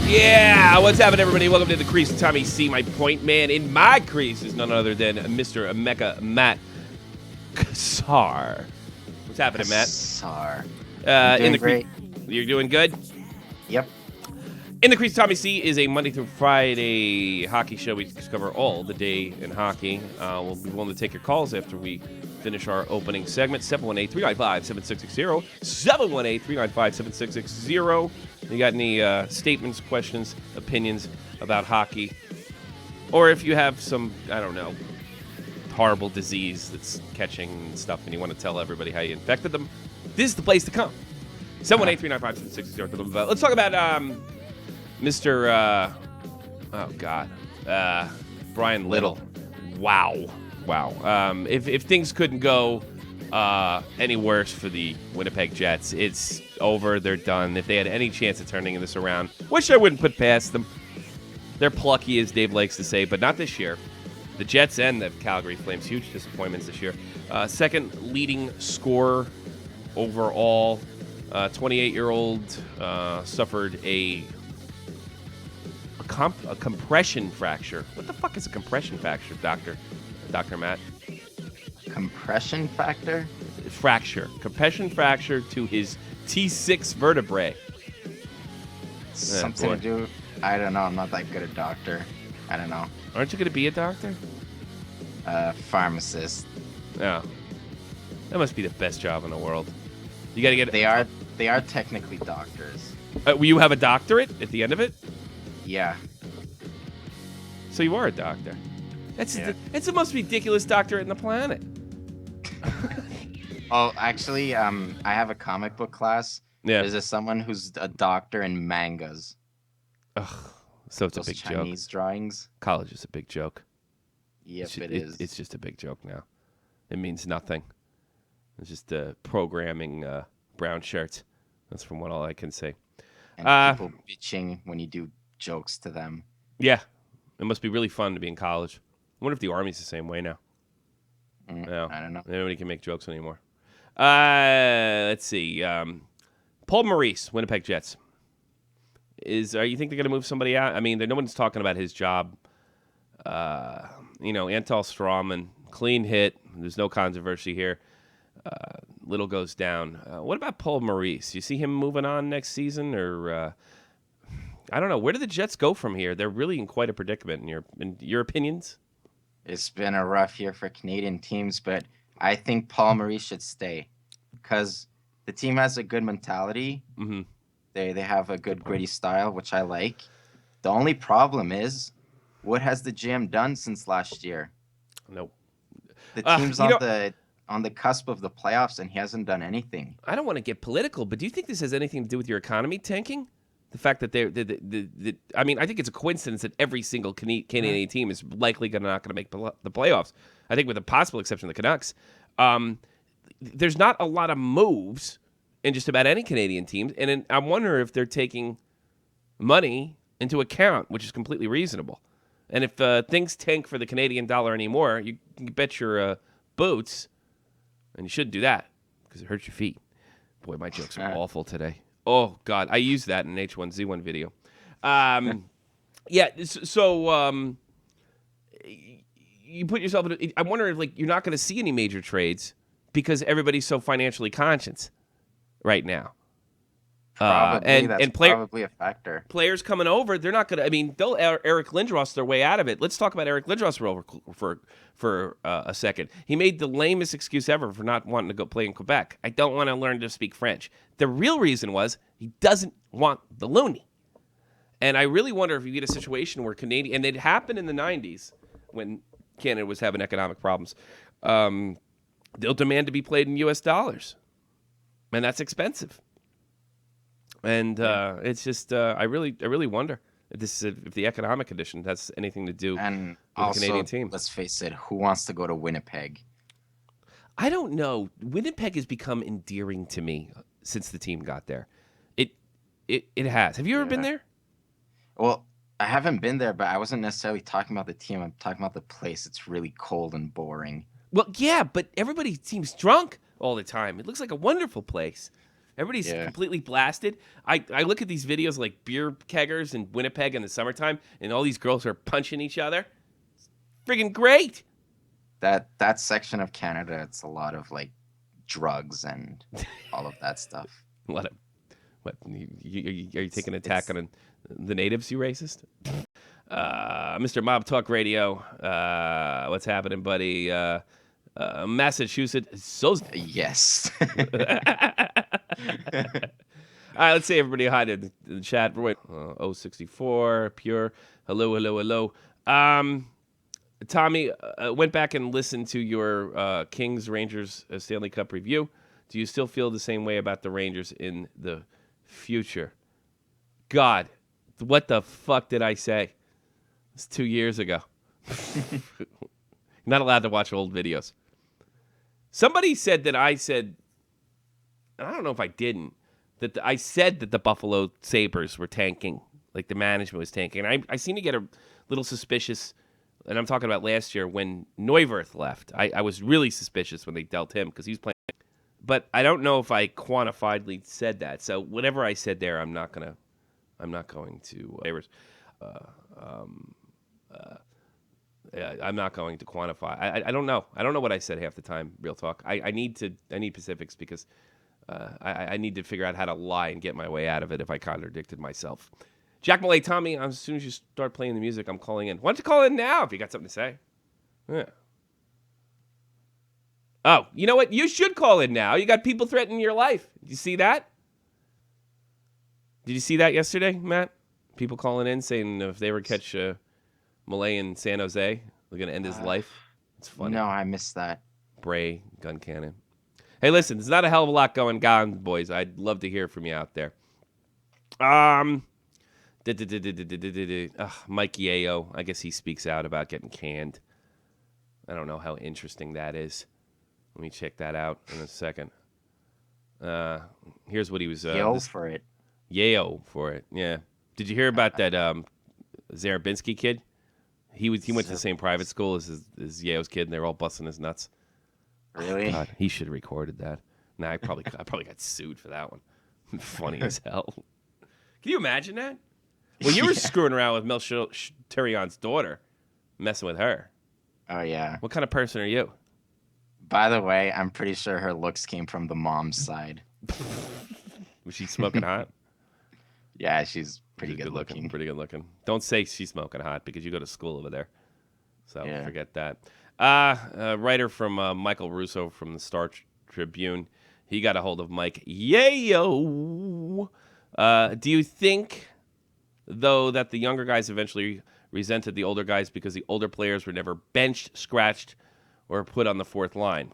Yeah, what's happening, everybody? Welcome to the crease. Tommy C, my point man. In my crease is none other than Mr. Mecca Matt Kassar. What's happening, Matt? Kassar. In the great. You're doing good? Yep. In the Crease, Tommy C is a Monday through Friday hockey show. We cover all the day in hockey. We'll be willing to take your calls after we finish our opening segment. 718-395-7660. 718-395-7660. You got any statements, questions, opinions about hockey? Or if you have some, I don't know, horrible disease that's catching and stuff and you want to tell everybody how you infected them, this is the place to come. 718-395-7660. Let's talk about Mr. Bryan Little. Wow. If things couldn't go any worse for the Winnipeg Jets, it's over. They're done. If they had any chance of turning this around, which I wouldn't put past them. They're plucky, as Dave likes to say, but not this year. The Jets and the Calgary Flames, huge disappointments this year. Second leading scorer overall. 28-year-old suffered a compression fracture. What the fuck is a compression fracture, Dr. Matt? Compression factor? Fracture. Compression fracture to his T6 vertebrae. Something to do... I don't know. I'm not that good a doctor. I don't know. Aren't you going to be a doctor? Pharmacist. Yeah. That must be the best job in the world. You got to get... They are technically doctors. Will you have a doctorate at the end of it? Yeah. So you are a doctor. That's the most ridiculous doctorate in the planet. Oh, actually, I have a comic book class. Yeah. There's someone who's a doctor in mangas. Ugh. So it's Those a big Chinese joke. drawings. College is a big joke. Yep, it is. It's just a big joke now. It means nothing. It's just programming brown shirts. That's from what all I can say. And people bitching when you do jokes to them. Yeah. It must be really fun to be in college. I wonder if the Army's the same way now. No, I don't know. Nobody can make jokes anymore. Let's see. Paul Maurice, Winnipeg Jets. You think they're going to move somebody out? I mean, no one's talking about his job. Antal Strawman, clean hit. There's no controversy here. Little goes down. What about Paul Maurice? You see him moving on next season, or I don't know. Where do the Jets go from here? They're really in quite a predicament. In your opinions? It's been a rough year for Canadian teams, but I think Paul Maurice should stay because the team has a good mentality. Mm-hmm. They have a good gritty style, which I like. The only problem is, what has the GM done since last year? Nope. The team's on the cusp of the playoffs, and he hasn't done anything. I don't want to get political, but do you think this has anything to do with your economy tanking? The fact that I mean, I think it's a coincidence that every single Canadian team is likely not going to make the playoffs. I think with the possible exception of the Canucks. There's not a lot of moves in just about any Canadian teams, and I wonder if they're taking money into account, which is completely reasonable. And if things tank for the Canadian dollar anymore, you can bet your boots, and you shouldn't do that because it hurts your feet. Boy, my jokes are awful today. Oh, God. I used that in an H1Z1 video. So you put yourself in I wonder if you're not going to see any major trades because everybody's so financially conscious right now. Probably, that's probably a factor. Players coming over, they're not going to. I mean, they'll Eric Lindros their way out of it. Let's talk about Eric Lindros for a second. He made the lamest excuse ever for not wanting to go play in Quebec. I don't want to learn to speak French. The real reason was he doesn't want the loony. And I really wonder if you get a situation where and it happened in the 90s when Canada was having economic problems. They'll demand to be played in U.S. dollars, and that's expensive. And it's just I really wonder if the economic condition has anything to do with the Canadian team. Let's face it, who wants to go to Winnipeg? I don't know. Winnipeg has become endearing to me since the team got there. It has. Have you ever been there? Well, I haven't been there, but I wasn't necessarily talking about the team. I'm talking about the place. It's really cold and boring. Well, yeah, but everybody seems drunk all the time. It looks like a wonderful place. Everybody's Yeah. completely blasted. I look at these videos like beer keggers in Winnipeg in the summertime, and all these girls are punching each other. It's friggin' great. That section of Canada, it's a lot of like drugs and all of that stuff. What? Are you taking an attack It's on the natives, you racist? Mr. Mob Talk Radio. What's happening, buddy? Massachusetts. So. yes. All right, let's say everybody hi to the chat. Wait, 064, pure. Hello. Tommy, went back and listened to your Kings Rangers Stanley Cup review. Do you still feel the same way about the Rangers in the future? God, what the fuck did I say? It's 2 years ago. Not allowed to watch old videos. Somebody said that I said, and I don't know if I didn't, that I said that the Buffalo Sabres were tanking, like the management was tanking. And I seem to get a little suspicious, and I'm talking about last year when Neuwirth left. I was really suspicious when they dealt him because he was playing. But I don't know if I quantifiedly said that. So whatever I said there, I'm not going to. I'm not going to quantify. I don't know. I don't know what I said half the time. Real talk. I need specifics because I need to figure out how to lie and get my way out of it if I contradicted myself. Jack Malay, Tommy, as soon as you start playing the music, I'm calling in. Why don't you call in now if you got something to say? Yeah. Oh, you know what? You should call in now. You got people threatening your life. Did you see that? Did you see that yesterday, Matt? People calling in saying if they ever catch Malay in San Jose, they're going to end his life. It's funny. No, I missed that. Bray, gun cannon. Hey, listen, there's not a hell of a lot going on, boys. I'd love to hear from you out there. Mike Yeo, I guess he speaks out about getting canned. I don't know how interesting that is. Let me check that out in a second. Here's what he was... for it. Yeo for it, yeah. Did you hear about that Zarabinski kid? He went to the same private school as Yeo's kid, and they were all busting his nuts. Really? God, he should have recorded that. Nah, I probably got sued for that one. Funny as hell. Can you imagine that? Well, you were screwing around with Mel Terrion's daughter, messing with her. Oh, yeah. What kind of person are you? By the way, I'm pretty sure her looks came from the mom's side. Was she smoking hot? Yeah, she's pretty good looking. Pretty good looking. Don't say she's smoking hot because you go to school over there. So Yeah. Forget that. A writer from Michael Russo from the Star Tribune. He got a hold of Mike. Yayo. Do you think, though, that the younger guys eventually resented the older guys because the older players were never benched, scratched, or put on the fourth line?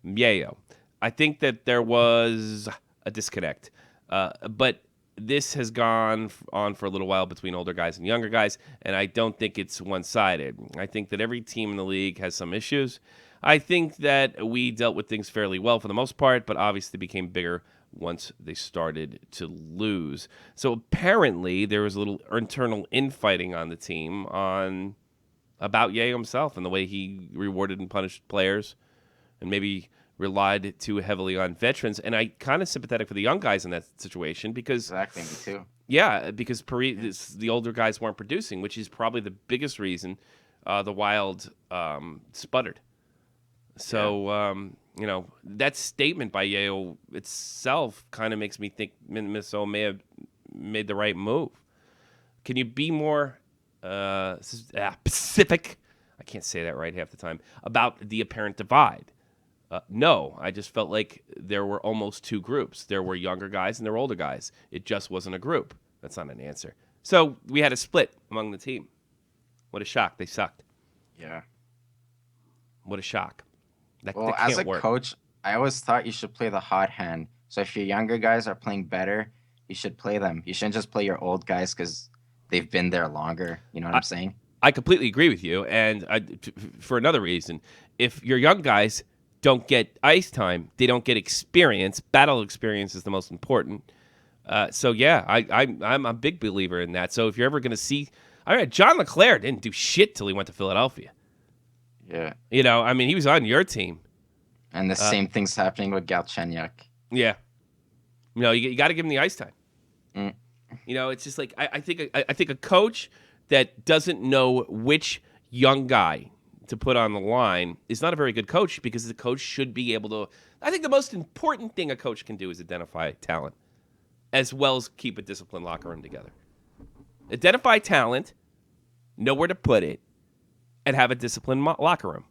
Yayo. I think that there was a disconnect. But this has gone on for a little while between older guys and younger guys, and I don't think it's one-sided. I think that every team in the league has some issues. I think that we dealt with things fairly well for the most part, but obviously became bigger once they started to lose. So apparently there was a little internal infighting on the team about Ye himself and the way he rewarded and punished players and maybe relied too heavily on veterans. And I kind of sympathetic for the young guys in that situation because... Exactly, me too. Yeah, because the older guys weren't producing, which is probably the biggest reason the Wild sputtered. So, that statement by Yale itself kind of makes me think Minnesota may have made the right move. Can you be more specific? I can't say that right half the time. About the apparent divide. No, I just felt like there were almost two groups. There were younger guys and there were older guys. It just wasn't a group. That's not an answer. So we had a split among the team. What a shock. They sucked. Yeah. What a shock. That As can't a work. coach, I always thought you should play the hot hand. So if your younger guys are playing better, you should play them. You shouldn't just play your old guys because they've been there longer. You know what I'm saying? I completely agree with you. And for another reason, if your young guys don't get ice time, they don't get experience. Battle experience is the most important. I'm a big believer in that. So if you're ever going to see... John LeClair didn't do shit till he went to Philadelphia. Yeah. He was on your team. And the same thing's happening with Galchenyuk. Yeah. You know, you got to give him the ice time. Mm. You know, it's just like I think a coach that doesn't know which young guy to put on the line is not a very good coach, because the coach should be able to. I think the most important thing a coach can do is identify talent, as well as keep a disciplined locker room together. Identify talent, know where to put it, and have a disciplined locker room.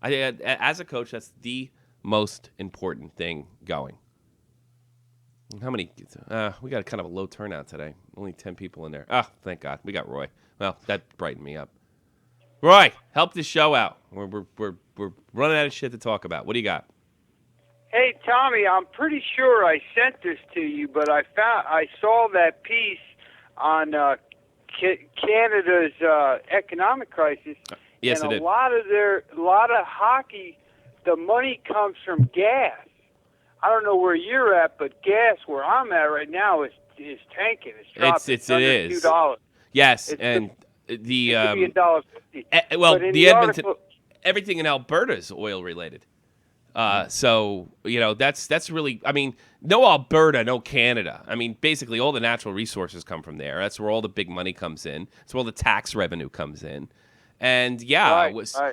As a coach, that's the most important thing going. How many? We got kind of a low turnout today. Only 10 people in there. Ah, thank God. We got Roy. Well, that brightened me up. Roy, help this show out. We're running out of shit to talk about. What do you got? Hey, Tommy, I'm pretty sure I sent this to you, but I saw that piece on Canada's economic crisis. Yes, and it did. A lot of hockey, the money comes from gas. I don't know where you're at, but gas where I'm at right now is tanking. It's dropping. It is. $2. Yes, It and the could be $1.50. well, But in the Edmonton, article, everything in Alberta is oil related. So you know that's really. I mean, no Alberta, no Canada. I mean, basically all the natural resources come from there. That's where all the big money comes in. That's where all the tax revenue comes in. And yeah,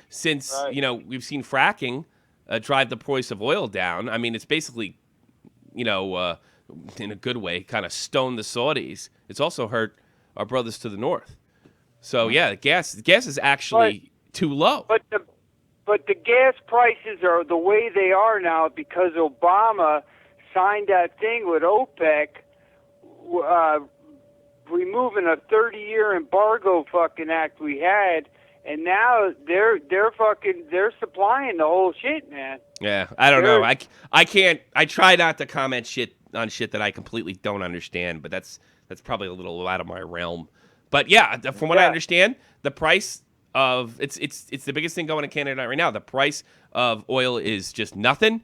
since you know we've seen fracking drive the price of oil down. I mean, it's basically, you know, in a good way, kind of stoned the Saudis. It's also hurt our brothers to the north. So yeah, the gas is actually too low. But the gas prices are the way they are now because Obama signed that thing with OPEC, removing a 30-year embargo fucking act we had. And now they're supplying the whole shit, man. Yeah, I don't know. I can't. I try not to comment on shit that I completely don't understand, but that's probably a little out of my realm. But yeah, from what I understand, the price of it's the biggest thing going in Canada right now. The price of oil is just nothing,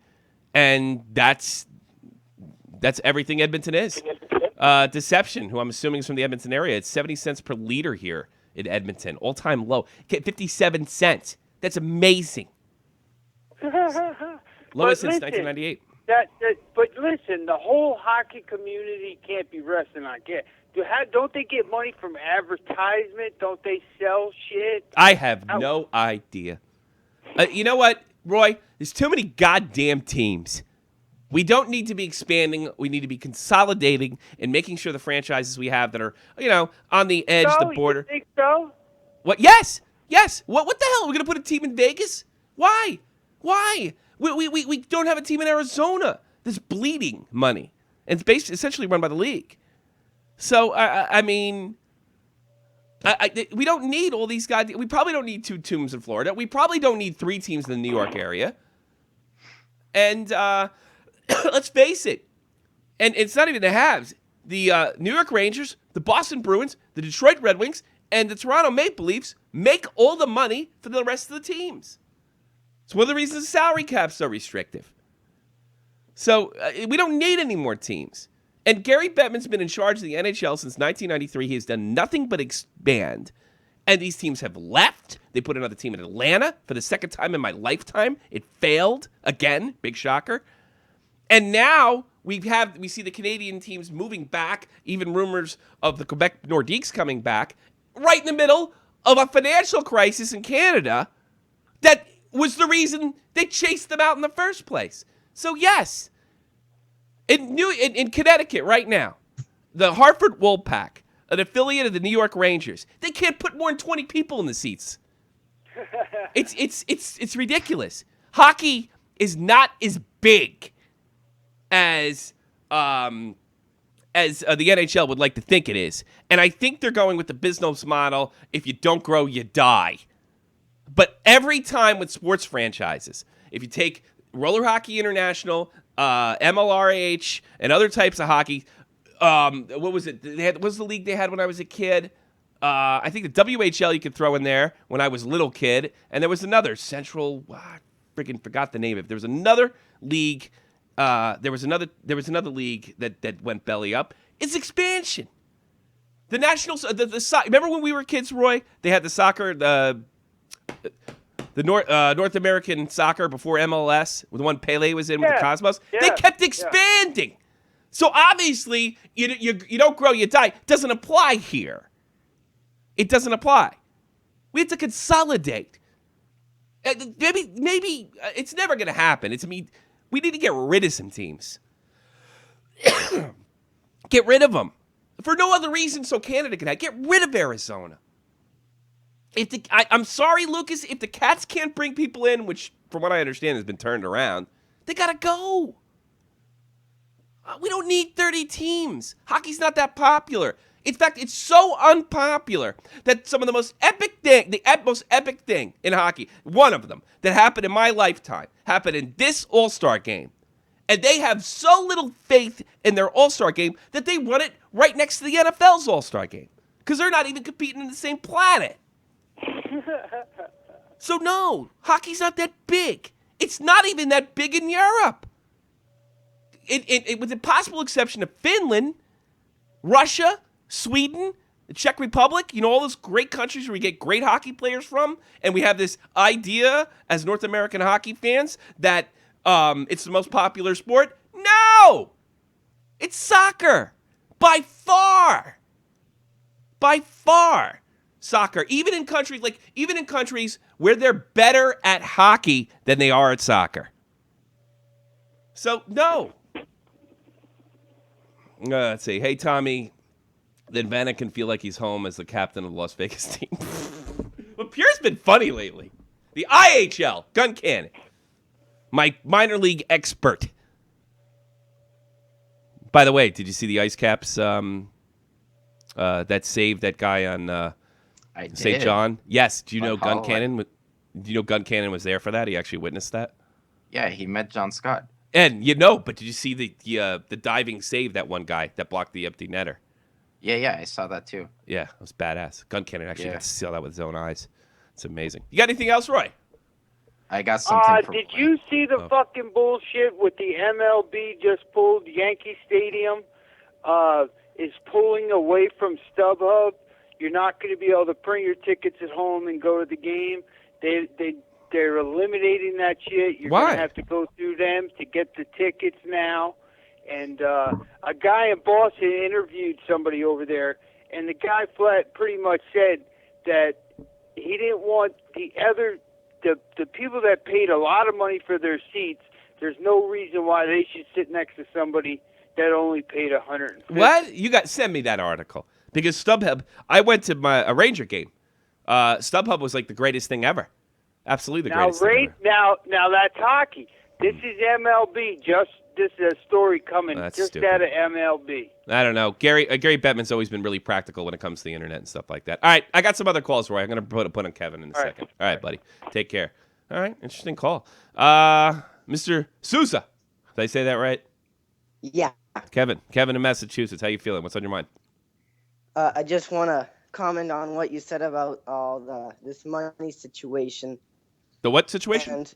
and that's everything Edmonton is. Deception, who I'm assuming is from the Edmonton area, it's 70 cents per liter here in Edmonton, all-time low. Get 57 cents. That's amazing. Lowest since 1998. But listen, the whole hockey community can't be resting on gas. Don't they get money from advertisement? Don't they sell shit? I have no idea. You know what, Roy? There's too many goddamn teams. We don't need to be expanding. We need to be consolidating and making sure the franchises we have that are, you know, on the edge, the border. You think so? What? Yes. What the hell? We're gonna put a team in Vegas? Why? We don't have a team in Arizona that's bleeding money, and it's essentially run by the league. So I mean, we don't need all these guys. We probably don't need 2 teams in Florida. We probably don't need 3 teams in the New York area. And let's face it, and it's not even the Habs. The New York Rangers, the Boston Bruins, the Detroit Red Wings, and the Toronto Maple Leafs make all the money for the rest of the teams. It's one of the reasons the salary cap's so restrictive. So we don't need any more teams. And Gary Bettman's been in charge of the NHL since 1993. He has done nothing but expand. And these teams have left. They put another team in Atlanta for the second time in my lifetime. It failed again. Big shocker. And now we see the Canadian teams moving back, even rumors of the Quebec Nordiques coming back, right in the middle of a financial crisis in Canada that was the reason they chased them out in the first place. So yes, in Connecticut right now, the Hartford Wolfpack, an affiliate of the New York Rangers, they can't put more than 20 people in the seats. It's ridiculous. Hockey is not as big as the NHL would like to think it is. And I think they're going with the business model, if you don't grow, you die. But every time with sports franchises, if you take Roller Hockey International, MLRH, and other types of hockey, what was it? What was the league they had when I was a kid? I think the WHL you could throw in there when I was a little kid. And there was another Central, I freaking forgot the name of it. There was another league. There was another league that went belly up. It's expansion. The national, remember when we were kids, Roy? They had the soccer, the North American soccer before MLS, the one Pele was in with the Cosmos. Yeah, they kept expanding. So obviously, you don't grow, you die. It doesn't apply here. It doesn't apply. We have to consolidate. Maybe it's never going to happen. We need to get rid of some teams. Get rid of them. For no other reason so Canada can have. Get rid of Arizona. I'm sorry, Lucas, if the Cats can't bring people in, which from what I understand has been turned around, they got to go. We don't need 30 teams. Hockey's not that popular. In fact, it's so unpopular that some of the most epic thing in hockey, one of them that happened in my lifetime, happened in this All-Star game. And they have so little faith in their All-Star game that they run it right next to the NFL's All-Star game. Because they're not even competing in the same planet. So no, hockey's not that big. It's not even that big in Europe. With the possible exception of Finland, Russia, Sweden, the Czech Republic, all those great countries where we get great hockey players from, and we have this idea as North American hockey fans that it's the most popular sport. No! It's soccer. By far. By far. Soccer. Even in countries where they're better at hockey than they are at soccer. So, no. Let's see. Hey, Tommy. Then Vanna can feel like he's home as the captain of the Las Vegas team. Well, Pierre's been funny lately. The IHL, gun cannon. My minor league expert. By the way, did you see the Ice Caps that saved that guy on St. John? Yes. Do you know Gun Cannon? Do you know Gun Cannon was there for that? He actually witnessed that. Yeah, he met John Scott. And but did you see the diving save that one guy that blocked the empty netter? Yeah, I saw that too. Yeah, it was badass. Gun Cannon actually got to see that with his own eyes. It's amazing. You got anything else, Roy? I got something. Did you see the fucking bullshit with the MLB just pulled Yankee Stadium? Is pulling away from StubHub. You're not going to be able to print your tickets at home and go to the game. They're eliminating that shit. You're going to have to go through them to get the tickets now. And a guy in Boston interviewed somebody over there, and the guy pretty much said that he didn't want the people that paid a lot of money for their seats. There's no reason why they should sit next to somebody that only paid $150. What? Send me that article. Because StubHub, I went to a Ranger game. StubHub was like the greatest thing ever. Absolutely the greatest thing ever. Now that's hockey. This is MLB. This is a story coming out of MLB. I don't know. Gary Bettman's always been really practical when it comes to the internet and stuff like that. All right, I got some other calls, Roy. I'm going to put on Kevin in a second. All right, buddy. Take care. All right, interesting call. Mr. Sousa. Did I say that right? Yeah. Kevin in Massachusetts. How you feeling? What's on your mind? I just want to comment on what you said about all this money situation. The what situation? And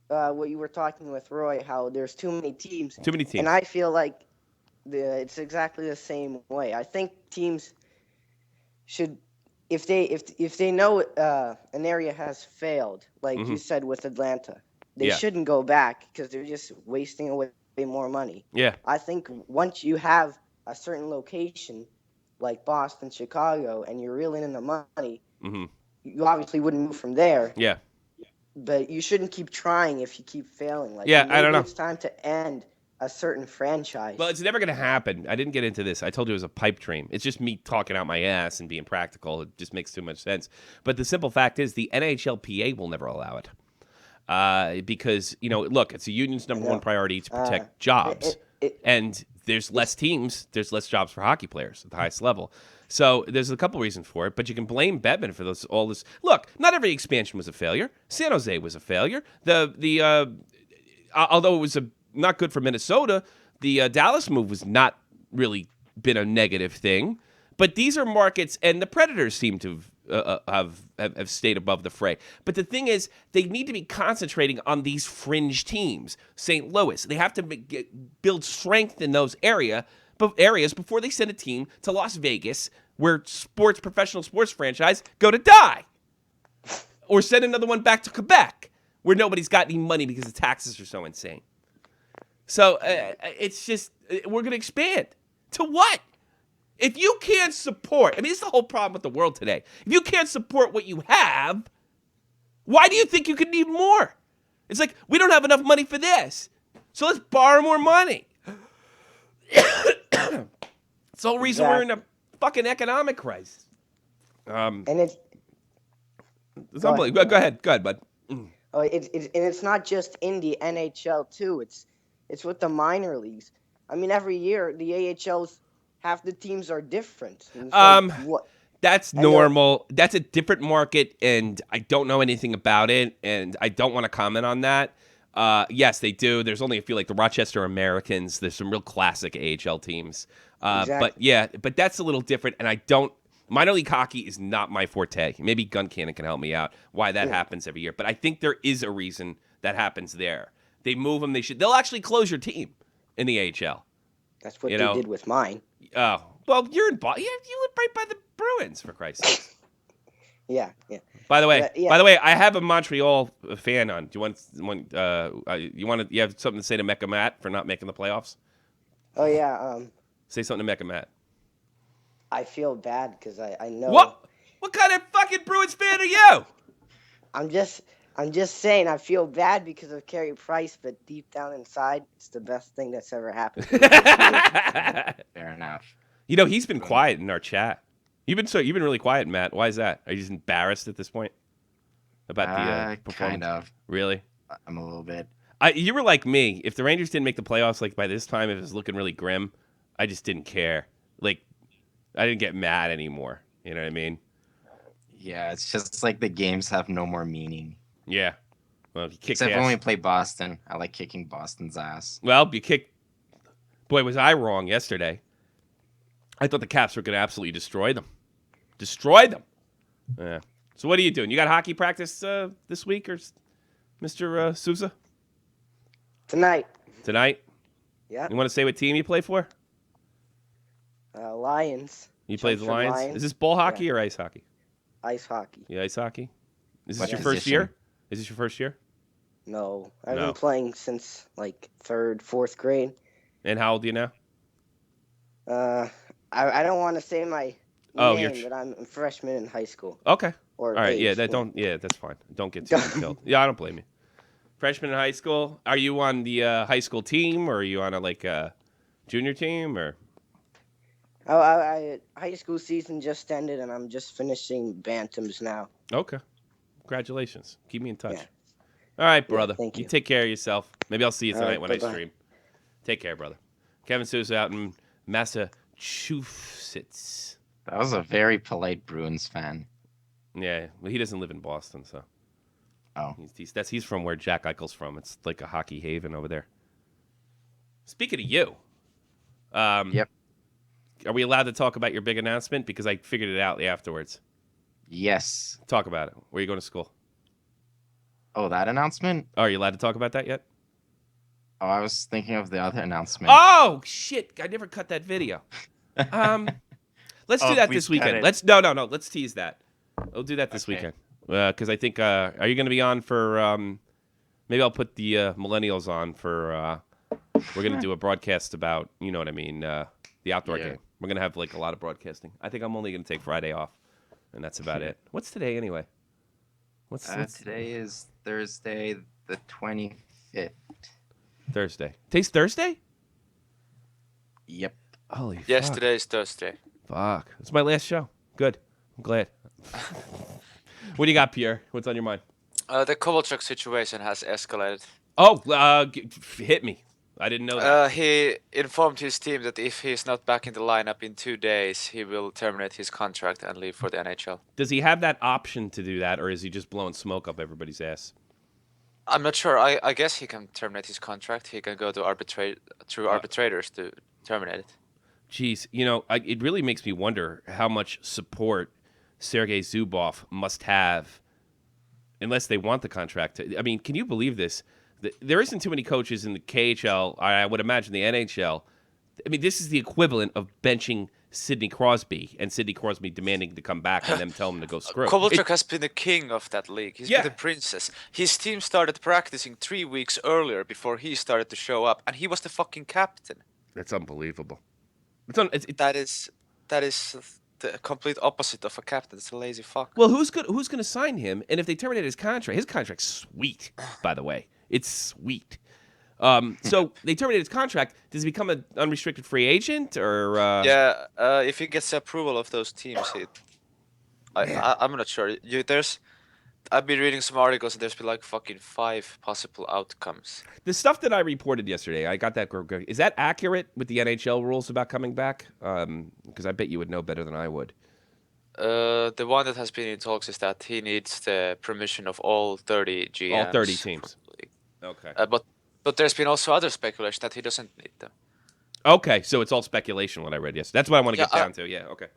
what you were talking with Roy, how there's too many teams. Too many teams. And I feel like it's exactly the same way. I think teams should, if they know an area has failed, like you said with Atlanta, they shouldn't go back because they're just wasting away more money. Yeah. I think once you have a certain location, like Boston, Chicago, and you're reeling in the money, you obviously wouldn't move from there. Yeah. But you shouldn't keep trying if you keep failing. I don't know. It's time to end a certain franchise. Well, it's never going to happen. I didn't get into this. I told you it was a pipe dream. It's just me talking out my ass and being practical. It just makes too much sense. But the simple fact is the NHLPA will never allow it. Because, look, it's the union's number one priority to protect jobs. And there's less teams, there's less jobs for hockey players at the highest level. So there's a couple reasons for it, but you can blame Bettman for all this. Look, not every expansion was a failure. San Jose was a failure. Although it was not good for Minnesota, the Dallas move was not really been a negative thing. But these are markets, and the Predators seem to have stayed above the fray. But the thing is, they need to be concentrating on these fringe teams. St. Louis, they have to build strength in those areas before they send a team to Las Vegas, where professional sports franchise go to die, or send another one back to Quebec, where nobody's got any money because the taxes are so insane. So it's just we're going to expand. To what? If you can't support, I mean, this is the whole problem with the world today. If you can't support what you have, why do you think you could need more? It's like, we don't have enough money for this, so let's borrow more money. It's the whole reason we're in a fucking economic crisis. And it's unbelievable. Go ahead, bud. it's not just in the NHL too. It's with the minor leagues. I mean, every year the AHL's half the teams are different. What? That's normal. That's a different market, and I don't know anything about it, and I don't want to comment on that. Yes, they do. There's only a few, like the Rochester Americans. There's some real classic AHL teams. Exactly. But that's a little different, and minor league hockey is not my forte. Maybe Gun Cannon can help me out why that happens every year. But I think there is a reason that happens there. They move them. They'll actually close your team in the AHL. That's what they did with mine. Oh, well, you're in Boston. You live right by the Bruins, for Christ's sake. Yeah. By the way, I have a Montreal fan on. Do you have something to say to Mecca Matt for not making the playoffs? Oh yeah. Say something to Mecca Matt. I feel bad because I know. What kind of fucking Bruins fan are you? I'm just saying I feel bad because of Carey Price, but deep down inside, it's the best thing that's ever happened. Fair enough. You know, he's been quiet in our chat. You've been really quiet, Matt. Why is that? Are you just embarrassed at this point about the performance? Kind of. Really? I'm a little bit. You were like me. If the Rangers didn't make the playoffs, like by this time, if it was looking really grim, I just didn't care. Like, I didn't get mad anymore. You know what I mean? Yeah, it's just like the games have no more meaning. Yeah. Well, you kicked Except ass. when we play Boston. I like kicking Boston's ass. Well, you kicked. Boy, was I wrong yesterday. I thought the Caps were going to absolutely destroy them. Yeah. So what are you doing? You got hockey practice this week, or Mr. Sousa? Tonight. Yeah. You want to say what team you play for? Lions. You play the Lions? Is this ball hockey or ice hockey? Ice hockey. Yeah, ice hockey. Is What this your first year? Is this your first year? No, I've been playing since like 3rd, 4th grade. And how old are you now? I don't want to say my name, but I'm a freshman in high school. Okay. Or all right. age, That's fine. Don't get too detailed. Yeah, I don't blame you. Freshman in high school. Are you on the high school team, or are you on a junior team, or? High school season just ended, and I'm just finishing bantams now. Okay. Congratulations. Keep me in touch. Yeah. All right, brother. Yeah, thank you. Take care of yourself. Maybe I'll see you tonight when bye-bye. I stream. Take care, brother. Kevin Sousa out in Massachusetts. That was a very polite Bruins fan. Yeah, well, he doesn't live in Boston, so. Oh. He's from where Jack Eichel's from. It's like a hockey haven over there. Speaking of you. Yep. Are we allowed to talk about your big announcement? Because I figured it out afterwards. Yes. Talk about it. Where are you going to school? Oh, that announcement? Oh, are you allowed to talk about that yet? Oh, I was thinking of the other announcement. Oh, shit. I never cut that video. Let's do that this weekend. Let's tease that. We'll do that this weekend. Because I think, are you going to be on for, maybe I'll put the millennials on for, we're going to do a broadcast about, you know what I mean, the outdoor game. We're going to have a lot of broadcasting. I think I'm only going to take Friday off, and that's about it. What's today anyway? Today is Thursday, the 25th. Thursday. Today's Thursday? Yep. Holy fuck. Yes, today is Thursday. Fuck. It's my last show. Good. I'm glad. What do you got, Pierre? What's on your mind? The Kovalchuk situation has escalated. Oh, hit me. I didn't know that. He informed his team that if he's not back in the lineup in 2 days, he will terminate his contract and leave for the NHL. Does he have that option to do that, or is he just blowing smoke up everybody's ass? I'm not sure. I guess he can terminate his contract. He can go to arbitrators to terminate it. Jeez, it really makes me wonder how much support Sergei Zubov must have, unless they want the contract. I mean, can you believe this? There isn't too many coaches in the KHL, I would imagine the NHL, I mean, this is the equivalent of benching Sidney Crosby and Sidney Crosby demanding to come back and them tell him to go screw. Kovalchuk has been the king of that league. He's Yeah. been the princess. His team started practicing 3 weeks earlier before he started to show up, and he was the fucking captain. That's unbelievable. That is the complete opposite of a captain. It's a lazy fuck. Well, who's going to sign him? And if they terminate his contract's sweet, by the way. It's sweet. So they terminate his contract. Does he become an unrestricted free agent or? If he gets the approval of those teams, I'm not sure. I've been reading some articles and there's been like fucking 5 possible outcomes. The stuff that I reported yesterday, I got that. Is that accurate with the NHL rules about coming back? Because I bet you would know better than I would. The one that has been in talks is that he needs the permission of all 30 GMs. All 30 teams. Okay. But there's been also other speculation that he doesn't need them. Okay, so it's all speculation. What I read yesterday. That's what I want to get down to. Yeah. Okay.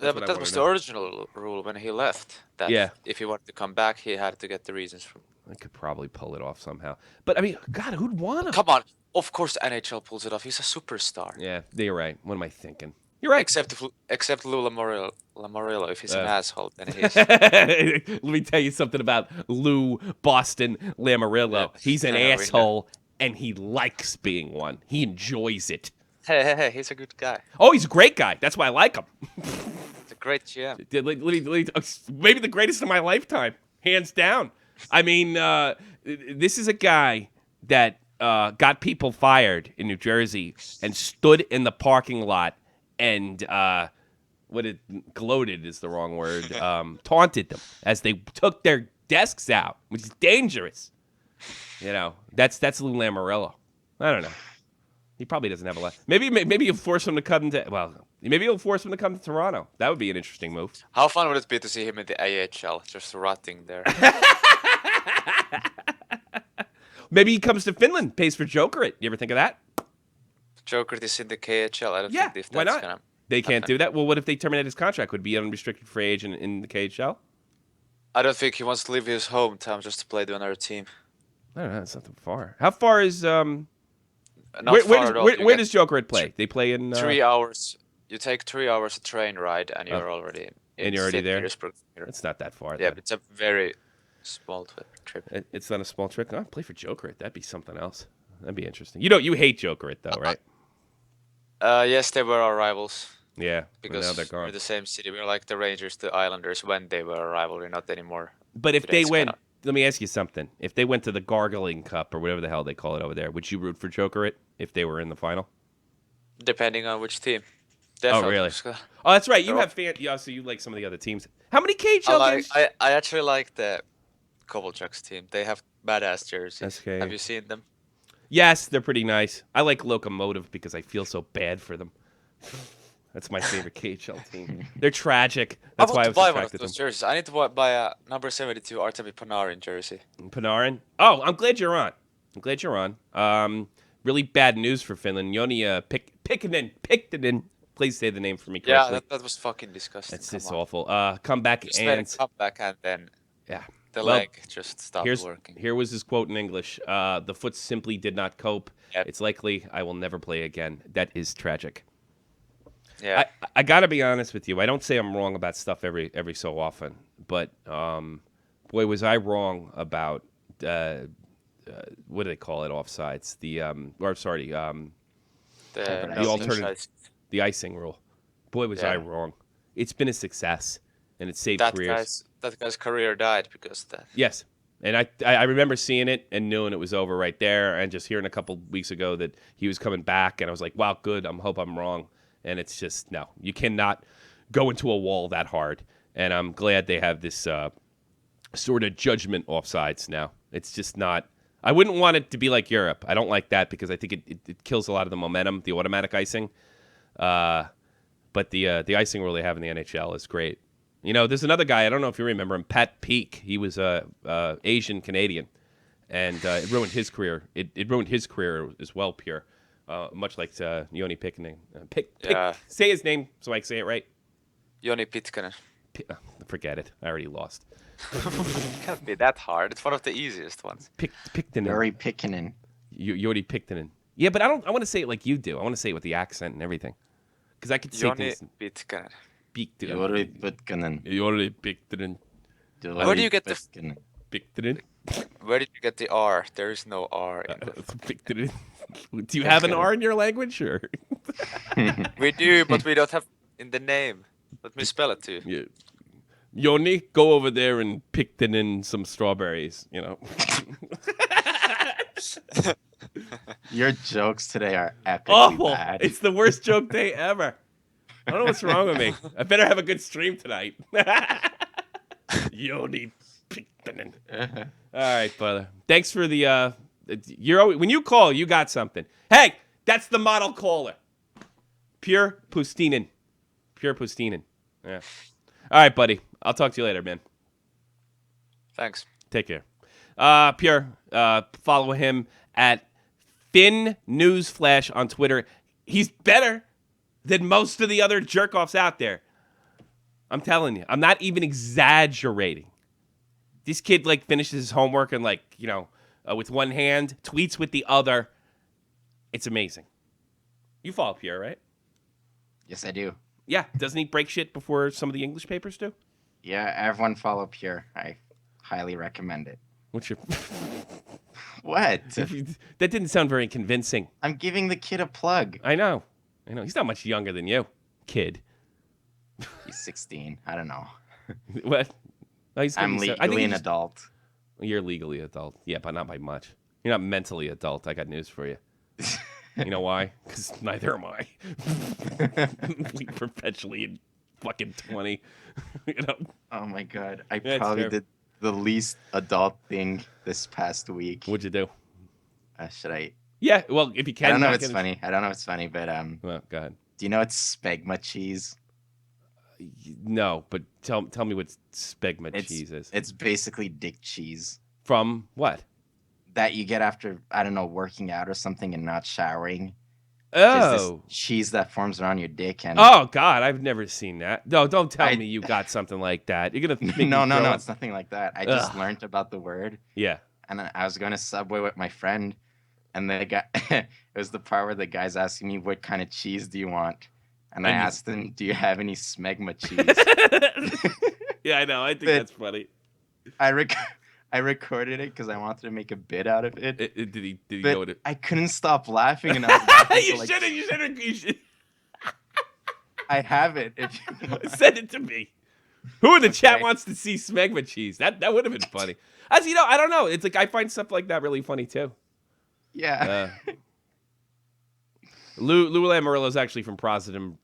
Yeah, but that was the original rule when he left. That if he wanted to come back, he had to get the reasons from. I could probably pull it off somehow. But I mean, God, who'd want him? Come on. Of course the NHL pulls it off. He's a superstar. Yeah, you're right. What am I thinking? You're right. Except Lou Lamoriello, if he's an asshole, then he's... Let me tell you something about Lou Boston Lamoriello. Yeah. He's an asshole, and he likes being one. He enjoys it. Hey, he's a good guy. Oh, he's a great guy. That's why I like him. He's a great GM. Maybe the greatest of my lifetime, hands down. I mean, this is a guy that got people fired in New Jersey and stood in the parking lot and gloated is the wrong word, taunted them as they took their desks out, which is dangerous. You know, that's Lou Lamoriello. I don't know. He probably doesn't have a lot. Maybe you'll force him to come to. Well, maybe you'll force him to come to Toronto. That would be an interesting move. How fun would it be to see him in the AHL, just rotting there? Maybe he comes to Finland, pays for Jokerit. You ever think of that? Jokerit is in the KHL. I don't think if that's why not? Gonna they can't do that. Well, what if they terminate his contract? Would he be an unrestricted free agent in the KHL? I don't think he wants to leave his hometown just to play to another team. I don't know. That's not that far. How far is Not where far at all. Where does Jokerit play? They play in 3 hours. You take 3 hours a train ride, and you're already in. And you're already there. Petersburg. It's not that far. Yeah, but it's a very small trip. It's not a small trip. I'd play for Jokerit. That'd be something else. That'd be interesting. You hate Jokerit though, right? Yes, they were our rivals. Yeah, because now they're gone. we're the same city. We're like the Rangers, the Islanders when they were a rivalry, not anymore. But if they went, let me ask you something. If they went to the Gargling Cup or whatever the hell they call it over there, would you root for Jokerit if they were in the final? Depending on which team. Definitely. Oh, really? Oh, that's right. You have so you like some of the other teams. How many KHL games? I actually like the Kovalchuk's team. They have badass jerseys. SK. Have you seen them? Yes, they're pretty nice. I like Locomotive because I feel so bad for them. That's my favorite KHL team. They're tragic. That's why I was buy attracted one of to those them. jerseys. I need to buy a number 72 Artemi Panarin jersey. Panarin? Oh, I'm glad you're on. Really bad news for Finland. Joni Pikkanen. Please say the name for me correctly. Yeah, that was fucking disgusting. It's just awful. Comeback just and then yeah, the leg just stopped working. Here was his quote in English. The foot simply did not cope. Yep. It's likely I will never play again. That is tragic. Yeah, I got to be honest with you. I don't say I'm wrong about stuff every so often, but boy, was I wrong about what do they call it? Offsides. The alternative, the icing rule. Boy, was I wrong. It's been a success, and it saved careers. That guy's career died because of that. Yes. And I remember seeing it and knowing it was over right there, and just hearing a couple weeks ago that he was coming back, and I was like, wow, good. I hope I'm wrong. And it's just, no, you cannot go into a wall that hard. And I'm glad they have this sort of judgment offsides now. It's just not, I wouldn't want it to be like Europe. I don't like that because I think it kills a lot of the momentum, the automatic icing. But the icing rule they have in the NHL is great. You know, there's another guy, I don't know if you remember him, Pat Peake. He was Asian Canadian, and it ruined his career. It ruined his career as well, Pierre. Much like Joni Pikkanen. Say his name so I can say it right. Joni Pitkanen. Forget it. I already lost. It can't be that hard. It's one of the easiest ones. Pikkanen. Very Pikkanen. Joni Pikkanen. Yeah, but I want to say it like you do. I want to say it with the accent and everything. Because I could say Joni things. Pitkänen. Jori Pitkänen. Jori Pitkänen. Where do you get the Pitkänen. Where did you get the R? There is no R. Pitkänen. Do you have an R in your language, or? We do, but we don't have in the name. Let me spell it to you. Yeah. Yoni, go over there and pick in some strawberries. You know. Your jokes today are epically Awful. bad. It's the worst joke day ever. I don't know what's wrong with me. I better have a good stream tonight. Yoni Pitkänen. All right, brother. Thanks for the. You're always, when you call, you got something. Hey, that's the model caller. Pure Pustinen. Pure Pustinen. Yeah. All right, buddy. I'll talk to you later, man. Thanks. Take care. Pure. Follow him at Finn Newsflash on Twitter. He's better than most of the other jerk-offs out there. I'm telling you. I'm not even exaggerating. This kid, like, finishes his homework and, like, you know, with one hand, tweets with the other. It's amazing. You follow Pierre, right? Yes, I do. Yeah. Doesn't he break shit before some of the English papers do? Yeah, everyone follow Pure. I highly recommend it. What's your... What? That didn't sound very convincing. I'm giving the kid a plug. I know. He's not much younger than you, kid. He's 16. I don't know. What? No, I'm legally an adult. You're legally adult. Yeah, but not by much. You're not mentally adult. I got news for you. You know why? Because neither am I. We perpetually in fucking 20. You know? Oh my god. I Yeah, probably did the least adult thing this past week. What'd you do? Should I? Yeah, well, if you can. I don't know if it's funny. I don't know if it's funny, but Well, go ahead. do you know what spegma cheese? No, but tell me what spegma cheese is. It's basically dick cheese From what? that you get after, I don't know, working out or something and not showering. There's Oh. this cheese that forms around your dick and Oh, God, I've never seen that. No, don't tell me you got something like that. You're going to make me no, throw up. it's nothing like that. I just learned about the word. Yeah. And I was going to Subway with my friend, and the guy, it was the part where the guy's asking me, what kind of cheese do you want? And I asked him, do you have any smegma cheese? Yeah, I know. I think that's funny. I recorded it because I wanted to make a bit out of it. Did he But go to... I couldn't stop laughing, and I was laughing You should. I have it. If you want. Send it to me. Who in the chat Okay. wants to see smegma cheese? That would have been funny. As you know, I don't know. It's like I find stuff like that really funny too. Yeah. Lou Amarillo is actually from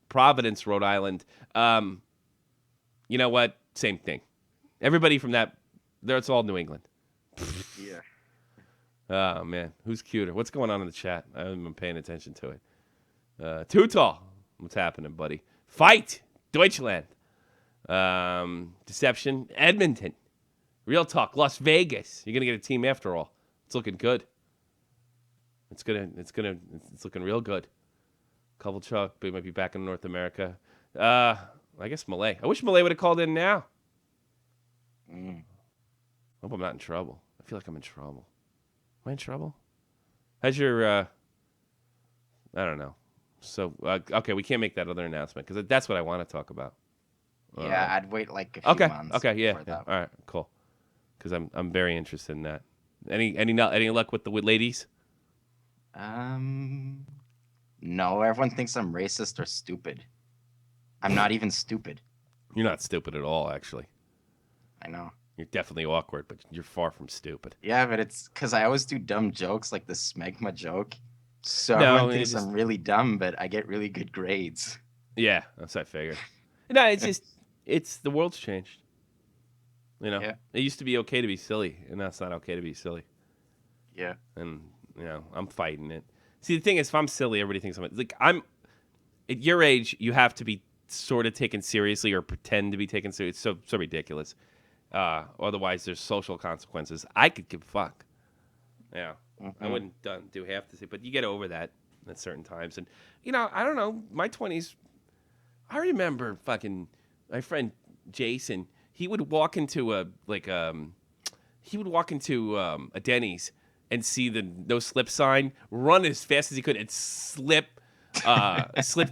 Providence, Rhode Island. You know what? Same thing. Everybody from that, it's all New England. Yeah. Oh, man. Who's cuter? What's going on in the chat? I haven't been paying attention to it. Too tall. What's happening, buddy? Fight! Deutschland. Deception. Edmonton. Real talk. Las Vegas. You're going to get a team after all. It's looking good. It's looking real good. Couple Chuck, but he might be back in North America. I guess Malay. I wish Malay would have called in now. Hope I'm not in trouble. I feel like I'm in trouble. Am I in trouble? How's your, I don't know. So, okay, we can't make that other announcement because that's what I want to talk about. Yeah, I'd wait like a few months. Okay, yeah. before that. All right, cool. Because I'm very interested in that. Any luck with the ladies? No, everyone thinks I'm racist or stupid. I'm not even stupid. You're not stupid at all, actually. I know. You're definitely awkward, but you're far from stupid. Yeah, but it's because I always do dumb jokes like the smegma joke. So No, everyone thinks it's just- I'm really dumb, but I get really good grades. Yeah, that's what I figured. No, it's the world's changed. You know, Yeah. it used to be okay to be silly, and now it's not okay to be silly. Yeah. And I'm fighting it. See, the thing is, if I'm silly, everybody thinks I'm like at your age. You have to be sort of taken seriously or pretend to be taken seriously. It's so ridiculous. Otherwise, there's social consequences. I could give a fuck. Yeah, I wouldn't do half the thing, but you get over that at certain times. And I don't know. My 20s. I remember fucking my friend Jason. He would walk into a Denny's, and see the no slip sign, run as fast as he could and slipped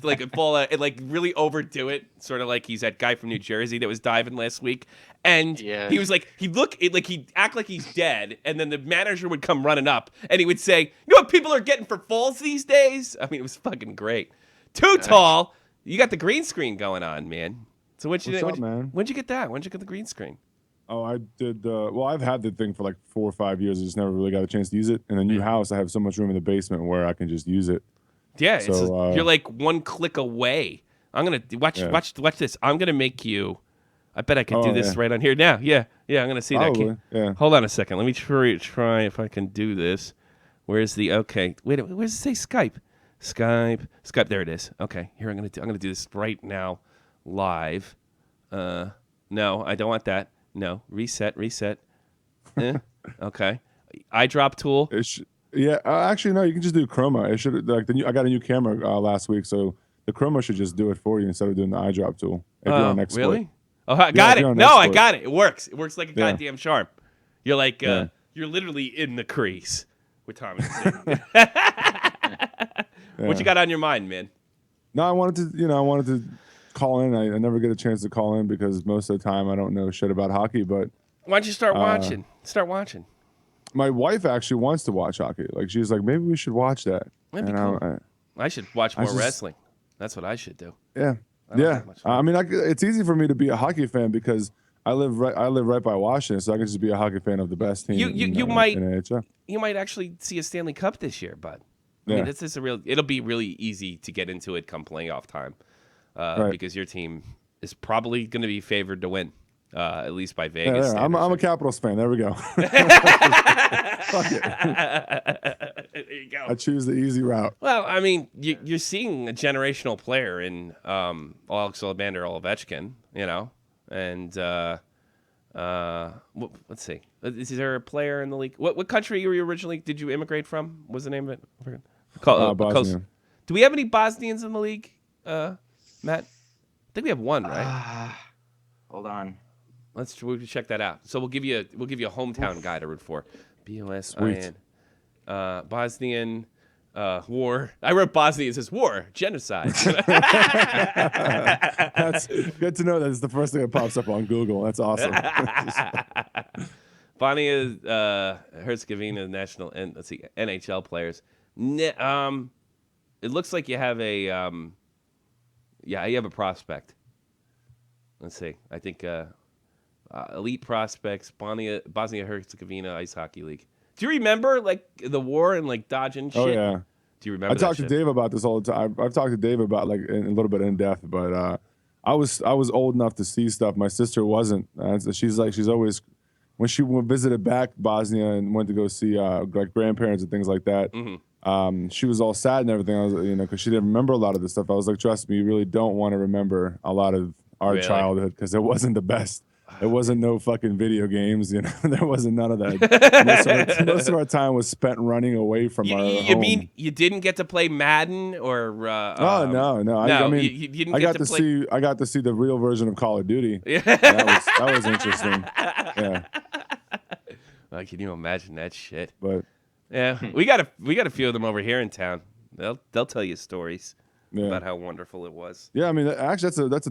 like and fall and like really overdo it, sort of like he's that guy from New Jersey that was diving last week. And he was like, he'd act like he's dead, and then the manager would come running up and he would say, "You know what people are getting for falls these days?" I mean, it was fucking great. Too tall. You got the green screen going on, man. So when'd you get that? When'd you get the green screen? Oh, I did. Well, I've had the thing for like 4 or 5 years. I just never really got a chance to use it. In the new house, I have so much room in the basement where I can just use it. Yeah, so, you're like one click away. I'm gonna watch this. I'm gonna make you. I bet I can do this right on here now. Yeah, I'm gonna see that. Yeah. Hold on a second. Let me try if I can do this. Where's the okay? Wait, where does it say Skype? Skype. There it is. Okay, here I'm gonna do this right now, live. No, I don't want that. No, reset. Okay, iDrop tool. Actually, no. You can just do Chroma. It should I got a new camera last week, so the Chroma should just do it for you instead of doing the iDrop tool. If you're on export. Really? Oh, I got it. No, I got it. It works. It works like a goddamn charm. You're like you're literally in the crease with Thomas. What you got on your mind, man? No, I wanted to call in. I never get a chance to call in because most of the time I don't know shit about hockey. But why don't you start watching? Start watching. My wife actually wants to watch hockey. Like she's like, maybe we should watch that. That'd be cool. I should watch more wrestling. That's what I should do. Yeah. I mean, it's easy for me to be a hockey fan because I live right by Washington, so I can just be a hockey fan of the best team. You might in NHL. You might actually see a Stanley Cup this year, bud. I mean, it'll be really easy to get into it come playoff time, because your team is probably going to be favored to win, at least by Vegas. I'm a Capitals fan. There we go. Fuck it. There you go. I choose the easy route. Well, I mean, you're seeing a generational player in Alexander Ovechkin, and let's see. Is there a player in the league? What country did you immigrate from? What's the name of it? Bosnia. Do we have any Bosnians in the league, Matt? I think we have one, right? Hold on. We'll check that out. So we'll give you a hometown guy to root for. BOSIN. Bosnian war. I wrote Bosnia. It says war, genocide. That's good to know. That's the first thing that pops up on Google. That's awesome. Bosnia, Herzegovina national, and let's see, NHL players. It looks like you have you have a prospect. Let's see. I think elite prospects, Bosnia Herzegovina Ice Hockey League. Do you remember like the war and like dodging shit? Oh yeah. Do you remember? I talk to Dave about this all the time. I've talked to Dave about like a little bit in depth, but I was old enough to see stuff. My sister wasn't. She's always when she visited back Bosnia and went to go see like grandparents and things like that. Mm-hmm. She was all sad and everything. I was because she didn't remember a lot of this stuff. I was like, trust me, you really don't want to remember a lot of our childhood because it wasn't the best. It wasn't no fucking video games, There wasn't none of that. Most of our time was spent running away from our home. You mean you didn't get to play Madden or? No. I mean, you didn't. I got to see the real version of Call of Duty. Yeah. That was interesting. Yeah. Like, can you imagine that shit? But yeah, we got a few of them over here in town. They'll tell you stories. About how wonderful it was. Yeah, I mean, actually, that's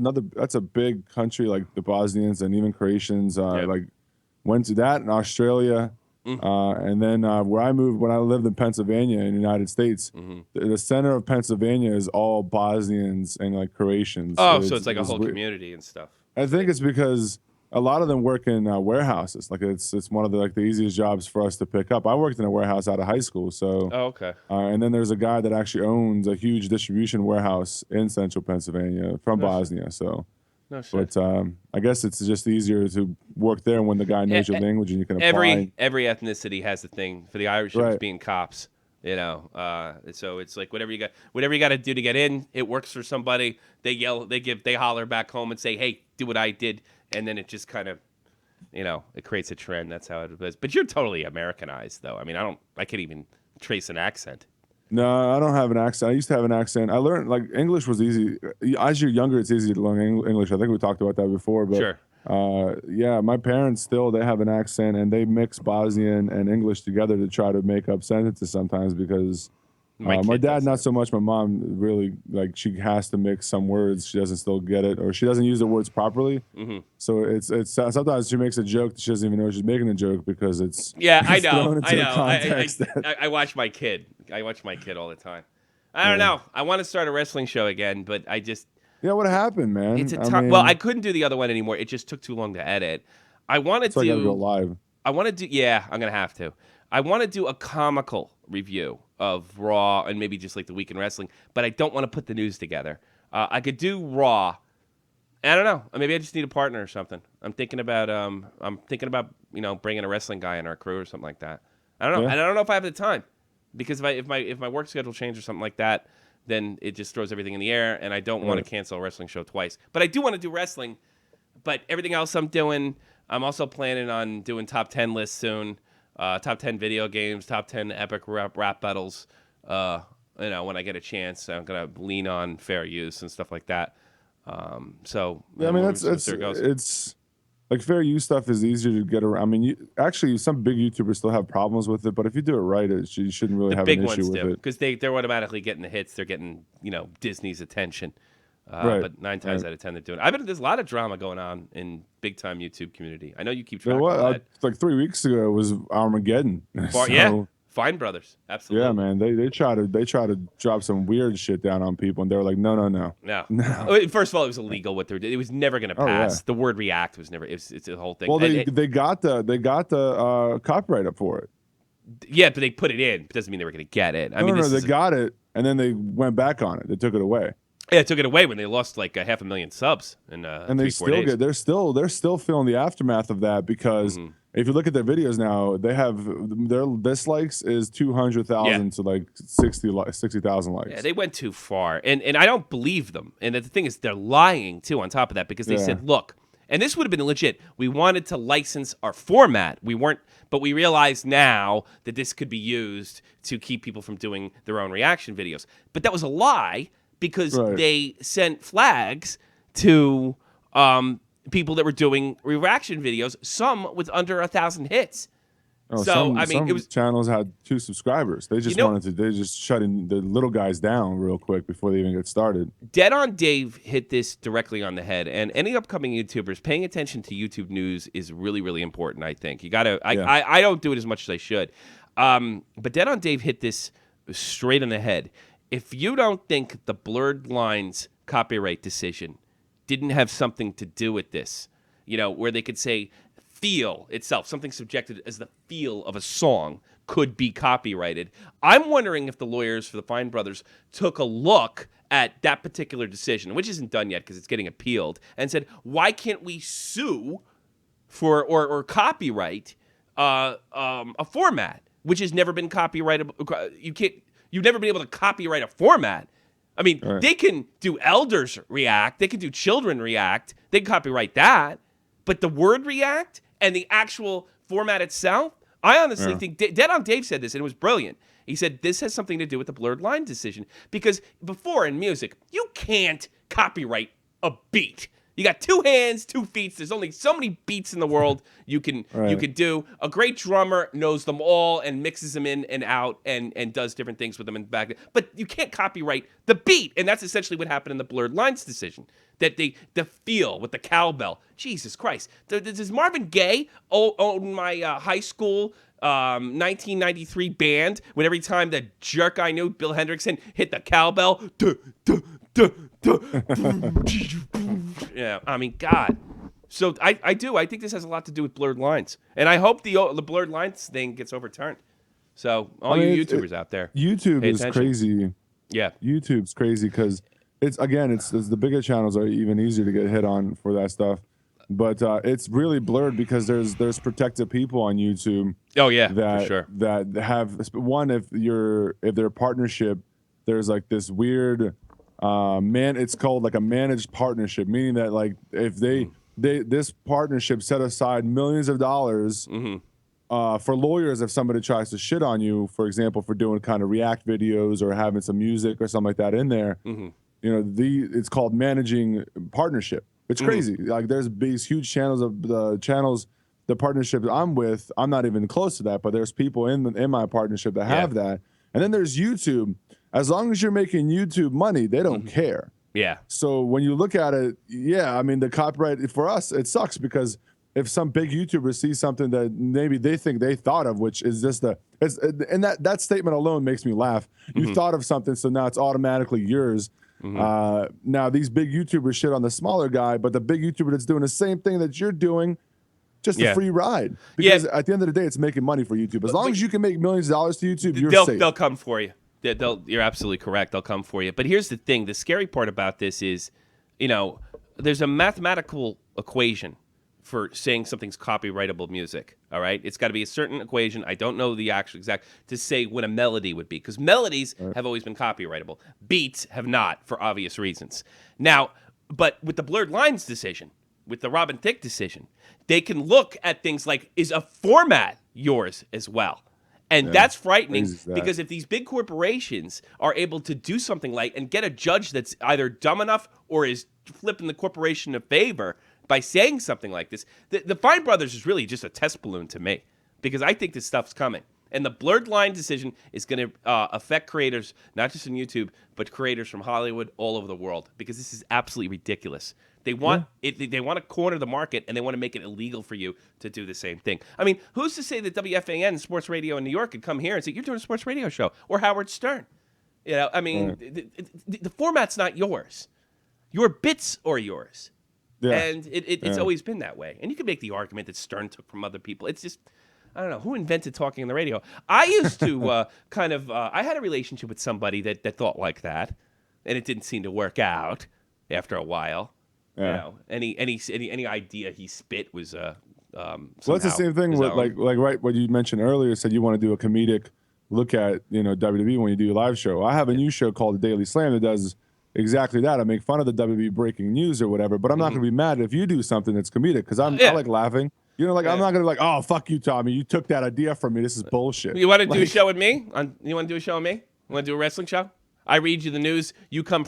a big country, like the Bosnians and even Croatians. Like went to that in Australia, and then where I moved when I lived in Pennsylvania in the United States. Mm-hmm. The center of Pennsylvania is all Bosnians and like Croatians. Oh, so it's like a whole community and stuff. I think it's because a lot of them work in warehouses. Like it's one of the easiest jobs for us to pick up. I worked in a warehouse out of high school, so. Oh, okay. And then there's a guy that actually owns a huge distribution warehouse in central Pennsylvania from Bosnia. So. No shit. But I guess it's just easier to work there when the guy knows your language and you can apply. Every ethnicity has a thing. For the Irish, it's being cops. So it's like whatever you got to do to get in, it works for somebody. They yell, they holler back home and say, "Hey, do what I did." And then it just kind of, it creates a trend. That's how it is. But you're totally Americanized, though. I mean, I can't even trace an accent. No, I don't have an accent. I used to have an accent. I learned, English was easy. As you're younger, it's easy to learn English. I think we talked about that before. But sure. Yeah, my parents they have an accent, and they mix Bosnian and English together to try to make up sentences sometimes because my kid dad does not that. so much. My mom really like she has to mix some words. She doesn't still get it, or she doesn't use the words properly. So it's sometimes she makes a joke that she doesn't even know she's making a joke because it's Yeah, I it's know. thrown into I a know. context I watch my kid. I watch my kid all the time. I don't know. I want to start a wrestling show again, but I just yeah, what happened, man? it's a I ton. mean, Well, I couldn't do the other one anymore. It just took too long to edit. I want to so I gotta go do. live. I want to do. Yeah, I'm gonna have to. I want to do a comical review of Raw and maybe just like the week in wrestling, but I don't want to put the news together. I could do Raw. I don't know. Maybe I just need a partner or something. I'm thinking about bringing a wrestling guy in our crew or something like that. I don't know. Yeah. And I don't know if I have the time because if my work schedule changes or something like that, then it just throws everything in the air, and I don't want to cancel a wrestling show twice. But I do want to do wrestling. But everything else I'm doing, I'm also planning on doing top 10 lists soon. Top 10 video games, top 10 epic rap battles. When I get a chance, I'm gonna lean on fair use and stuff like that. So Yeah, I mean we'll see where it goes. it's like fair use stuff is easier to get around. I mean, actually, some big YouTubers still have problems with it, but if you do it right, you shouldn't really The have big an issue ones with do it. because they're automatically getting the hits. They're getting Disney's attention. Right, But 9 times out of 10 they're doing it. There's a lot of drama going on in big time YouTube community. I know you keep track There of was, that. like 3 weeks ago, it was Armageddon. Yeah, Fine Brothers, absolutely. Yeah, man, they try to drop some weird shit down on people, and they were like, no. No. First of all, it was illegal what they did. It was never going to pass. Yeah. The word react was never. It's a whole thing. Well, they got the copyright up for it. Yeah, but they put it in. It doesn't mean they were going to get it. They got it, and then they went back on it. They took it away. Yeah, it took it away when they lost like 500,000 subs in and they 3-4 still days. they're still feeling the aftermath of that because if you look at their videos now, they have their dislikes is 200,000 to like 60,000 likes. Yeah, they went too far, and I don't believe them. And the thing is, they're lying too. On top of that, because they said, "Look," and this would have been legit. We wanted to license our format. We weren't, but we realize now that this could be used to keep people from doing their own reaction videos. But that was a lie. Because they sent flags to people that were doing reaction videos, some with under 1,000 hits. Oh, so some channels had 2 subscribers. They just they just shutting the little guys down real quick before they even get started. Dead on Dave hit this directly on the head, and any upcoming YouTubers paying attention to YouTube news is really, really important. I think you got to. I don't do it as much as I should, but Dead on Dave hit this straight on the head. If you don't think the blurred lines copyright decision didn't have something to do with this, where they could say feel itself, something subjected as the feel of a song could be copyrighted. I'm wondering if the lawyers for the Fine Brothers took a look at that particular decision, which isn't done yet because it's getting appealed, and said, why can't we sue for or copyright a format which has never been copyrighted? You've never been able to copyright a format. I mean, they can do elders react. They can do children react. They can copyright that. But the word react and the actual format itself, I honestly think Dead on Dave said this, and it was brilliant. He said this has something to do with the blurred line decision. Because before in music, you can't copyright a beat. You got 2 hands, 2 feet. There's only so many beats in the world you can do. A great drummer knows them all and mixes them in and out and does different things with them in the back. But you can't copyright the beat, and that's essentially what happened in the blurred lines decision. That the feel with the cowbell. Jesus Christ! Does Marvin Gaye own my high school 1993 band? When every time the jerk I knew, Bill Hendrickson, hit the cowbell. Yeah, I mean, God. So I do. I think this has a lot to do with blurred lines, and I hope the blurred lines thing gets overturned. So all you YouTubers out there, YouTube is crazy. Yeah, YouTube's crazy because it's the bigger channels are even easier to get hit on for that stuff, but it's really blurred because there's protected people on YouTube. Oh yeah, that for sure. that have one if they're a partnership, there's like this weird. It's called like a managed partnership, meaning that like if this partnership set aside millions of dollars for lawyers if somebody tries to shit on you, for example, for doing kind of react videos or having some music or something like that in there. It's called managing partnership. It's crazy. Like there's these huge channels of the partnerships I'm with. I'm not even close to that, but there's people in my partnership that have that. And then there's YouTube. As long as you're making YouTube money, they don't care. Yeah. So when you look at it, I mean, the copyright for us, it sucks because if some big YouTuber sees something that maybe they think they thought of, which is just and that statement alone makes me laugh. You thought of something, so now it's automatically yours. Now these big YouTubers shit on the smaller guy, but the big YouTuber that's doing the same thing that you're doing, just a free ride. Because at the end of the day, it's making money for YouTube. As long as you can make millions of dollars to YouTube, you're safe. They'll come for you. You're absolutely correct. They'll come for you. But here's the thing. The scary part about this is, there's a mathematical equation for saying something's copyrightable music, all right? It's got to be a certain equation. I don't know the actual exact to say what a melody would be, because melodies have always been copyrightable. Beats have not, for obvious reasons. Now, but with the blurred lines decision, with the Robin Thicke decision, they can look at things like, is a format yours as well? And that's frightening because if these big corporations are able to do something like and get a judge that's either dumb enough or is flipping the corporation a favor by saying something like this, the Fine Brothers is really just a test balloon to me, because I think this stuff's coming. And the blurred line decision is going to affect creators, not just on YouTube, but creators from Hollywood all over the world, because this is absolutely ridiculous. They want They want to corner the market, and they want to make it illegal for you to do the same thing. I mean, who's to say that WFAN sports radio in New York could come here and say, you're doing a sports radio show, or Howard Stern? I mean, the format's not yours. Your bits are yours. Yeah. And it's always been that way. And you can make the argument that Stern took from other people. It's just, I don't know, who invented talking on the radio? I used to I had a relationship with somebody that thought like that, and it didn't seem to work out after a while. Yeah. Any idea he spit was well, it's the same thing with like right what you mentioned earlier. Said you want to do a comedic look at WWE when you do a live show. I have a new show called The Daily Slam that does exactly that. I make fun of the WWE breaking news or whatever, but I'm not going to be mad if you do something that's comedic, because I like laughing. I'm not going to be like, oh, fuck you, Tommy. You took that idea from me. This is bullshit. You want to do a show with me? You want to do a show with me? You want to do a wrestling show? I read you the news. You come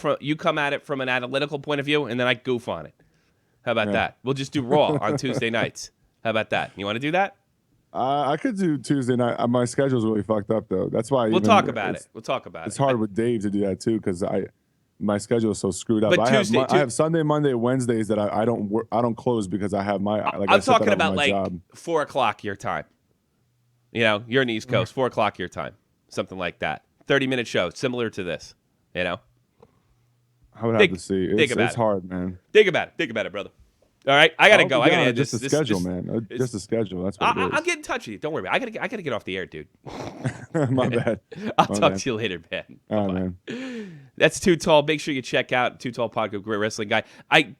at it from an analytical point of view, and then I goof on it. How about that? We'll just do Raw on Tuesday nights. How about that? You want to do that? I could do Tuesday night. My schedule's really fucked up, though. That's why we'll talk about it. We'll talk about it. It's hard with Dave to do that too, because my schedule is so screwed up. But I have Sunday, Monday, Wednesdays that I don't close because I have my. I'm talking about like job. 4 o'clock your time. You're in the East Coast. 4 o'clock your time, something like that. 30-minute show, similar to this. I would have to see. It's hard, man. Think about it, brother. All right, I gotta go. I gotta just the schedule, man. Just the schedule. That's what it is. I'll get in touch with you. Don't worry about it. I gotta get off the air, dude. My bad. I'll talk to you later, man. All right, man. That's Too Tall. Make sure you check out Too Tall Podcast, great wrestling guy. I'm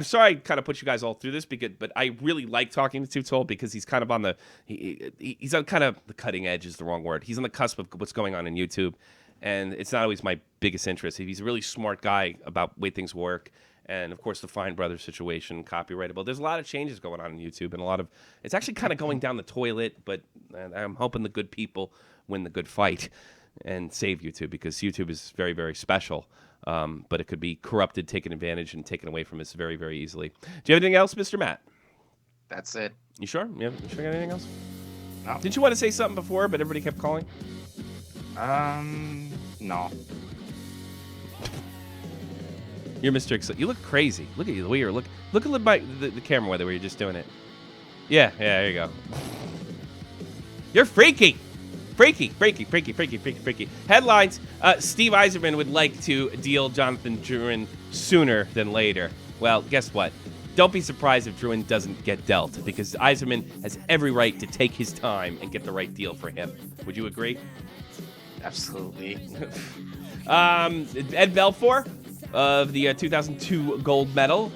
sorry I kind of put you guys all through this, but I really like talking to Too Tall because he's kind of on he's on kind of the cutting edge is the wrong word. He's on the cusp of what's going on in YouTube, and it's not always my biggest interest. He's a really smart guy about the way things work. And, of course, the Fine Brothers situation, copyrightable. There's a lot of changes going on in YouTube, and it's actually kind of going down the toilet, but I'm hoping the good people win the good fight and save YouTube, because YouTube is very, very special. But it could be corrupted, taken advantage, and taken away from us very, very easily. Do you have anything else, Mr. Matt? That's it. You sure? You sure got anything else? No. Didn't you want to say something before, but everybody kept calling? No. You're Mr. You look crazy. Look at you, the way you're looking. Look at the camera weather where you're just doing it. Yeah, there you go. You're freaky. Freaky. Headlines, Steve Eiserman would like to deal Jonathan Druin sooner than later. Well, guess what? Don't be surprised if Druin doesn't get dealt, because Eiserman has every right to take his time and get the right deal for him. Would you agree? Absolutely. Ed Belfour of the 2002 gold medal,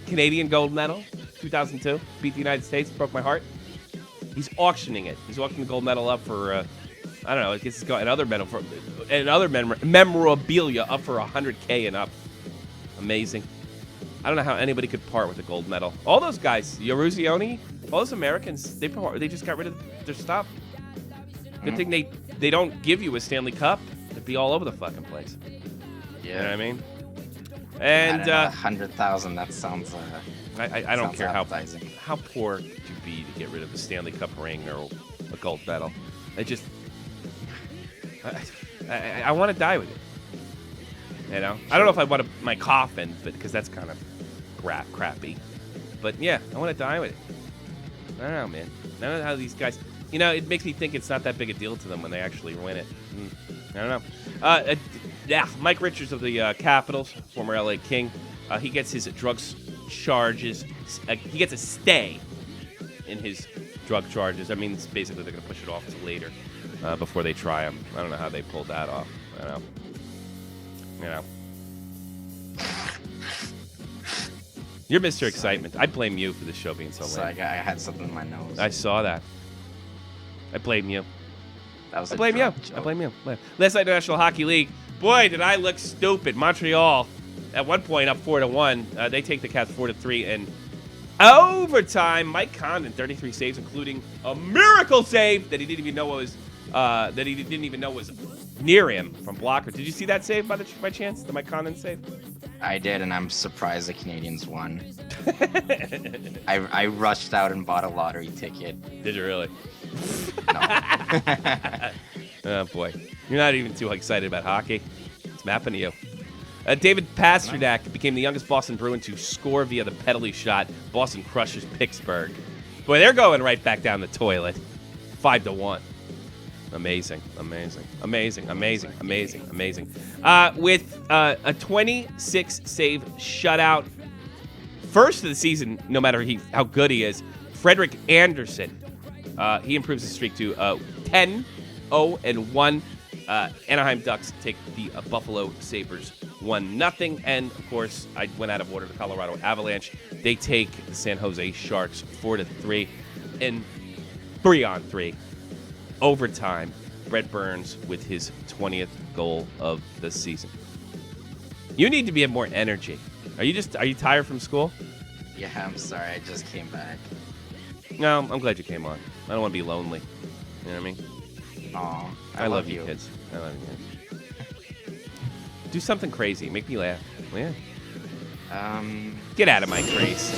Canadian gold medal, 2002, beat the United States, broke my heart. He's auctioning it. He's auctioning the gold medal up for, I don't know, I guess it's got another medal for, another memorabilia up for $100K and up. Amazing. I don't know how anybody could part with a gold medal. All those guys, Eruzione, all those Americans, they just got rid of their stuff. Good thing they don't give you a Stanley Cup. It'd be all over the fucking place. Yeah. You know what I mean? And 100,000. That sounds. I don't sounds care appetizing. how poor could you be to get rid of a Stanley Cup ring or a gold medal. I want to die with it. You know, I don't know if I want my coffin, but because that's kind of crappy. But yeah, I want to die with it. I don't know, man. I don't know how these guys. You know, it makes me think it's not that big a deal to them when they actually win it. I don't know. Yeah, Mike Richards of the Capitals, former LA King, he gets his drugs charges. He gets a stay in his drug charges. I mean, it's basically they're going to push it off to later before they try him. I don't know how they pulled that off. I don't know. You know. You're Mr. Excitement. I blame you for this show being so So lame. I had something in my nose. I saw that. I blame you. That was I a blame you. drunk I joke. blame you. Last night, National Hockey League. Boy, did I look stupid. Montreal, at one point, up 4-1. They take the Caps 4-3, and overtime. Mike Condon, 33 saves, including a miracle save that he didn't even know was near him from blocker. Did you see that save by chance? The Mike Condon save? I did, and I'm surprised the Canadians won. I rushed out and bought a lottery ticket. Did you really? No. Oh boy, you're not even too excited about hockey. It's mapping to you. David Pastrnak became the youngest Boston Bruin to score via the penalty shot. Boston crushes Pittsburgh. Boy, they're going right back down the toilet. 5-1. Amazing. With a 26 save shutout, first of the season, no matter how good he is, Frederick Anderson. He improves his streak to 10-0-1. Anaheim Ducks take the Buffalo Sabres 1-0. And, of course, I went out of order. The Colorado Avalanche, they take the San Jose Sharks 4-3. And 3-on-3. Overtime. Brett Burns with his 20th goal of the season. You need to be more energy. Are you tired from school? Yeah, I'm sorry. I just came back. No, I'm glad you came on. I don't want to be lonely. You know what I mean? Aw, I love you, kids. I love you, kids. Do something crazy. Make me laugh. Yeah. Yeah. Get out of my grace.